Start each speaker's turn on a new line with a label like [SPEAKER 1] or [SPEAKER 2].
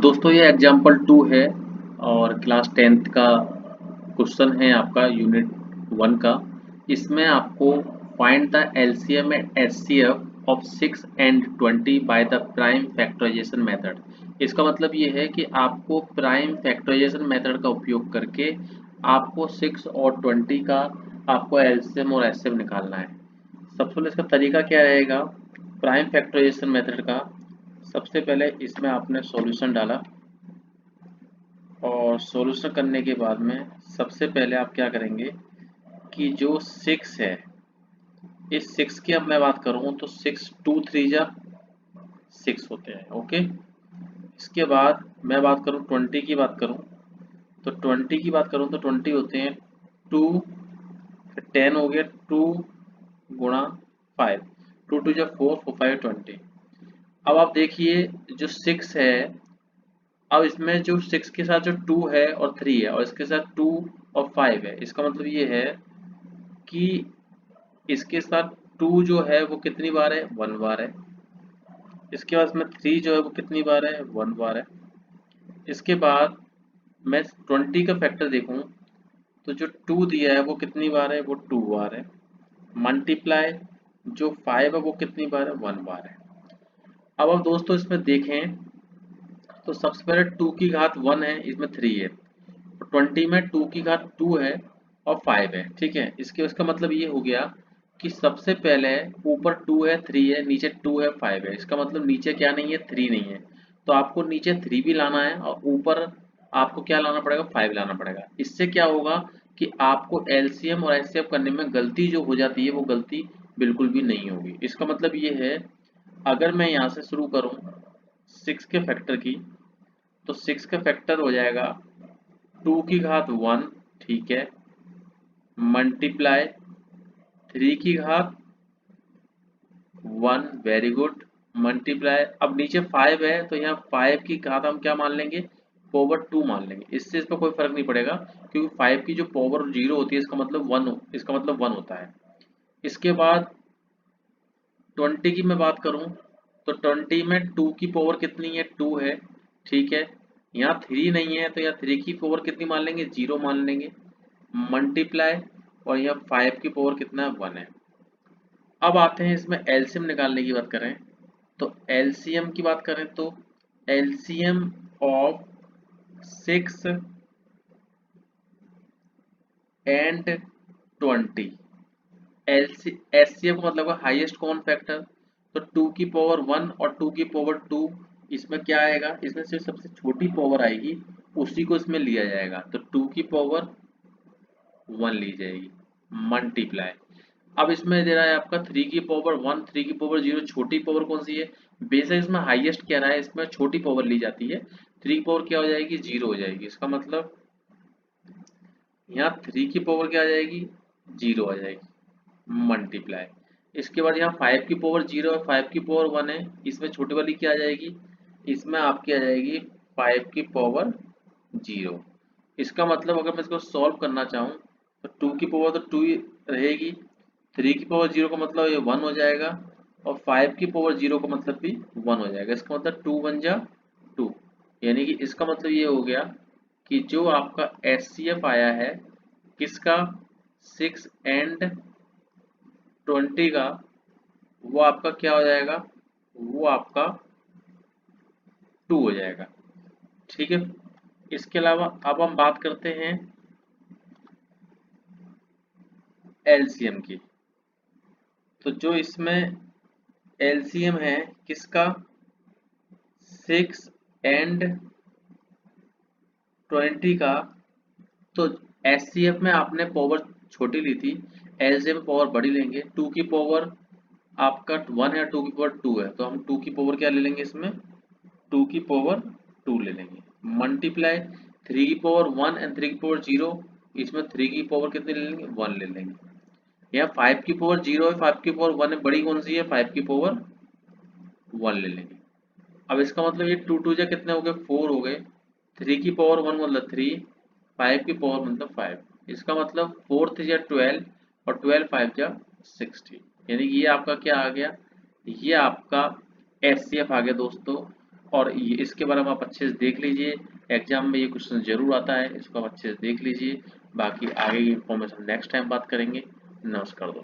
[SPEAKER 1] दोस्तों ये एग्जाम्पल 2 है और क्लास 10th का क्वेश्चन है आपका यूनिट 1 का। इसमें आपको find the LCM and HCF of 6 and 20 by the prime factorization method. इसका मतलब ये है कि आपको प्राइम फैक्टराइजेशन मेथड का उपयोग करके आपको 6 और 20 का आपको एलसीएम और एचसीएफ निकालना है। सबसे पहले इसका तरीका क्या रहेगा प्राइम फैक्टराइजेशन मेथड का। सबसे पहले इसमें आपने सॉल्यूशन डाला और सॉल्यूशन करने के बाद में सबसे पहले आप क्या करेंगे कि जो 6 है, इस 6 की अब मैं बात करूँ तो 6 2 3 जा 6 होते हैं। ओके, इसके बाद मैं बात करूँ 20 की बात करूँ तो 20 की बात करूँ तो 20 होते हैं 2, फिर 10 हो गया 2 गुणा 5, 2 2 जा 4 4 5 20। अब आप देखिए जो 6 है, अब इसमें जो 6 के साथ जो 2 है और 3 है और इसके साथ 2 और 5 है, इसका मतलब ये है कि इसके साथ 2 जो है वो कितनी बार है 1 बार है। इसके बाद इसमें 3 जो है वो कितनी बार है 1 बार है। इसके बाद मैं 20 का फैक्टर देखूं तो जो 2 दिया है वो कितनी बार है वो 2 बार है। मल्टीप्लाई जो 5 है वो कितनी बार है 1 बार है। अब आप दोस्तों इसमें देखें तो सबसे पहले 2 की घात 1 है, इसमें 3 है, 20 में 2 की घात 2 है और 5 है। ठीक है, इसका मतलब ये हो गया कि सबसे पहले ऊपर 2 है 3 है, नीचे 2 है 5 है। इसका मतलब नीचे क्या नहीं है 3 नहीं है, तो आपको नीचे 3 भी लाना है और ऊपर आपको क्या लाना पड़ेगा 5 लाना पड़ेगा। इससे क्या होगा कि आपको एलसीएम और एचसीएफ करने में गलती जो हो जाती है वो गलती बिल्कुल भी नहीं होगी। इसका मतलब ये है अगर मैं यहाँ से शुरू करूँ 6 के फैक्टर की तो 6 का फैक्टर हो जाएगा 2 की घात 1, ठीक है, मल्टीप्लाई 3 की घात 1, वेरी गुड, मल्टीप्लाई अब नीचे 5 है तो यहाँ 5 की घात हम क्या मान लेंगे पावर 2 मान लेंगे। इससे इस पर कोई फर्क नहीं पड़ेगा क्योंकि 5 की जो पावर 0 होती है इसका मतलब 1, इसका मतलब 1 होता है। इसके बाद 20 की मैं बात करूं तो 20 में 2 की पावर कितनी है 2 है, ठीक है, यहाँ 3 नहीं है तो यहाँ 3 की पावर कितनी मान लेंगे 0 मान लेंगे, मल्टीप्लाई और यहाँ 5 की पावर कितना है 1 है। अब आते हैं इसमें एलसीएम निकालने की बात करें तो एलसीएम की बात करें तो एलसीएम ऑफ 6 एंड 20, एचसीएफ मतलब हाईएस्ट कॉमन फैक्टर, तो 2 की पावर 1 और 2 की पावर 2, इसमें क्या आएगा इसमें से सबसे छोटी पावर आएगी उसी को इसमें लिया जाएगा, तो 2 की पावर 1 ली जाएगी, मल्टीप्लाई अब इसमें दे रहा है आपका 3 की पावर 1 3 की पावर 0, छोटी पावर कौन सी है, बेशक इसमें हाईएस्ट क्या रहा है इसमें छोटी पावर ली जाती है, 3 की पावर क्या हो जाएगी 0 हो जाएगी। इसका मतलब यहाँ 3 की पावर क्या आ जाएगी 0 आ जाएगी, मल्टीप्लाई इसके बाद यहाँ 5 की पावर 0 है 5 की पावर 1 है, इसमें छोटी वाली क्या आ जाएगी इसमें आपकी आ जाएगी 5 की पावर 0। इसका मतलब अगर मैं इसको सॉल्व करना चाहूँ तो 2 की पावर तो 2 ही रहेगी, 3 की पावर 0 का मतलब ये 1 हो जाएगा और 5 की पावर 0 का मतलब भी 1 हो जाएगा। इसका मतलब 2 1 जा 2, यानी कि इसका मतलब ये हो गया कि जो आपका एचसीएफ आया है किसका 6 एंड 20 का, वो आपका क्या हो जाएगा वो आपका 2 हो जाएगा। ठीक है, इसके अलावा अब हम बात करते हैं एलसीएम की। तो जो इसमें एलसीएम है किसका 6 एंड 20 का, तो एचसीएफ में आपने पावर छोटी ली थी, एलसीएम में पावर बड़ी लेंगे, 2 की पावर आपका 1 है 2 की पावर 2 है तो हम 2 की पावर क्या ले लेंगे इसमें 2 की पावर 2 ले लेंगे, मल्टीप्लाई 3 की पावर 1 एंड 3 की पावर 0, इसमें 3 की पावर कितनी ले लेंगे 1 ले लेंगे। यहाँ 5 की पावर 0 है 5 की पावर 1 है, बड़ी कौन सी है 5 की पावर 1 ले लेंगे। अब इसका मतलब ये 2 2 जा कितने हो गए 4 हो गए, 3 की पावर 1 मतलब 3, 5 की पावर मतलब 5, इसका मतलब 4 3 जा 12 और 12 5 जा 60, यानी कि ये आपका क्या आ गया ये आपका एचसीएफ आ गया दोस्तों। और ये इसके बारे में आप अच्छे से देख लीजिए, एग्जाम में ये क्वेश्चन जरूर आता है, इसको आप अच्छे से देख लीजिए। बाकी आगे की इन्फॉर्मेशन नेक्स्ट टाइम बात करेंगे। नमस्कार दोस्तों।